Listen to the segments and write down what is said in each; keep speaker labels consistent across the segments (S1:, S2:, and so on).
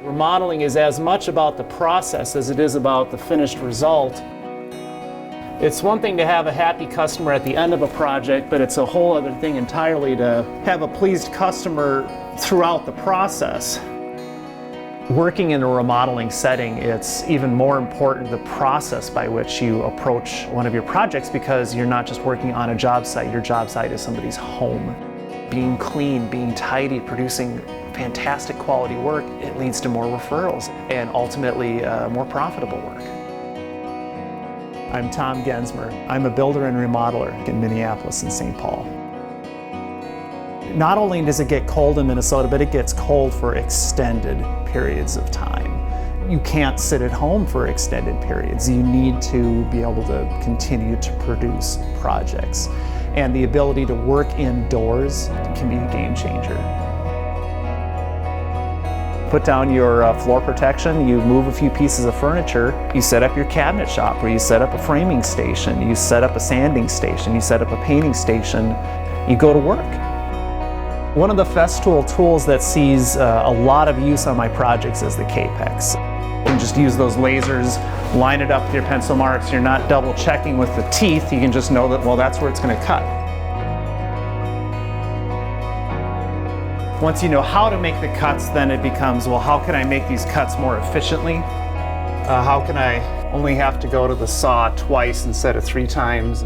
S1: Remodeling is as much about the process as it is about the finished result. It's one thing to have a happy customer at the end of a project, but it's a whole other thing entirely to have a pleased customer throughout the process. Working in a remodeling setting, it's even more important the process by which you approach one of your projects, because you're not just working on a job site. Your job site is somebody's home. Being clean, being tidy, producing fantastic quality work, it leads to more referrals and ultimately more profitable work. I'm Tom Gensmer. I'm a builder and remodeler in Minneapolis and St. Paul. Not only does it get cold in Minnesota, but it gets cold for extended periods of time. You can't sit at home for extended periods. You need to be able to continue to produce projects. And the ability to work indoors can be a game changer. Put down your floor protection, you move a few pieces of furniture, you set up your cabinet shop, or you set up a framing station, you set up a sanding station, you set up a painting station, you go to work. One of the Festool tools that sees a lot of use on my projects is the Capex. You can just use those lasers, line it up with your pencil marks. You're not double checking with the teeth. You can just know that, well, that's where it's going to cut. Once you know how to make the cuts, then it becomes, well, how can I make these cuts more efficiently? How can I only have to go to the saw twice instead of 3 times?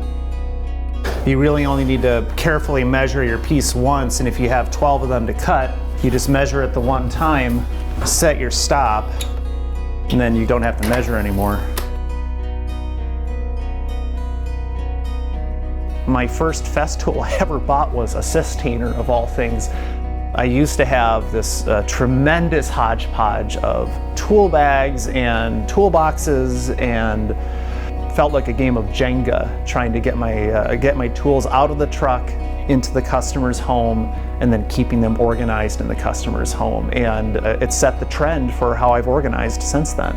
S1: You really only need to carefully measure your piece once, and if you have 12 of them to cut, you just measure it the one time, set your stop, and then you don't have to measure anymore. My first Festool I ever bought was a Systainer, of all things. I used to have this tremendous hodgepodge of tool bags and toolboxes, and felt like a game of Jenga, trying to get my tools out of the truck into the customer's home and then keeping them organized in the customer's home. And it set the trend for how I've organized since then.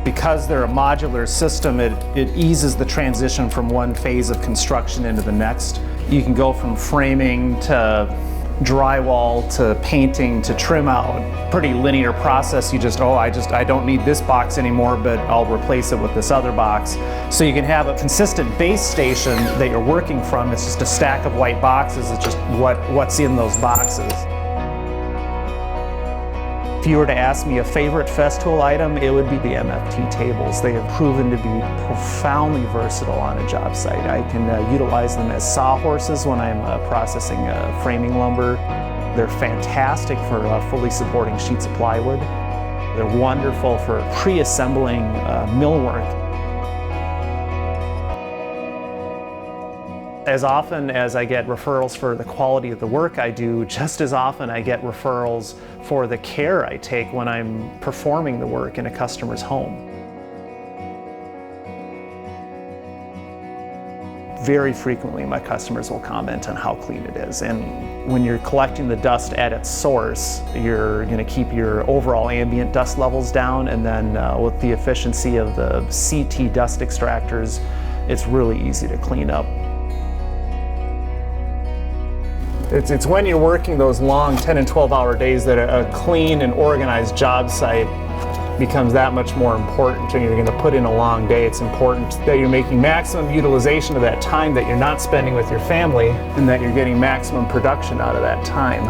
S1: Because they're a modular system, it eases the transition from one phase of construction into the next. You can go from framing to drywall to painting to trim out. Pretty linear process. You just, I don't need this box anymore, but I'll replace it with this other box. So you can have a consistent base station that you're working from. It's just a stack of white boxes. It's just what's in those boxes. If you were to ask me a favorite Festool item, it would be the MFT tables. They have proven to be profoundly versatile on a job site. I can utilize them as sawhorses when I'm processing framing lumber. They're fantastic for fully supporting sheets of plywood. They're wonderful for pre-assembling millwork. As often as I get referrals for the quality of the work I do, just as often I get referrals for the care I take when I'm performing the work in a customer's home. Very frequently my customers will comment on how clean it is, and when you're collecting the dust at its source, you're going to keep your overall ambient dust levels down, and then with the efficiency of the CT dust extractors, it's really easy to clean up. It's when you're working those long 10 and 12-hour days that a clean and organized job site becomes that much more important. When you're going to put in a long day, it's important that you're making maximum utilization of that time that you're not spending with your family, and that you're getting maximum production out of that time.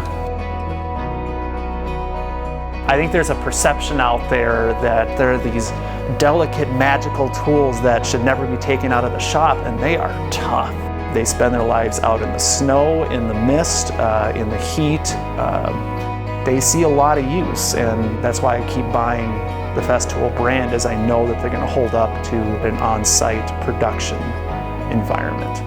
S1: I think there's a perception out there that there are these delicate, magical tools that should never be taken out of the shop, and they are tough. They spend their lives out in the snow, in the mist, in the heat. They see a lot of use, and that's why I keep buying the Festool brand, as I know that they're going to hold up to an on-site production environment.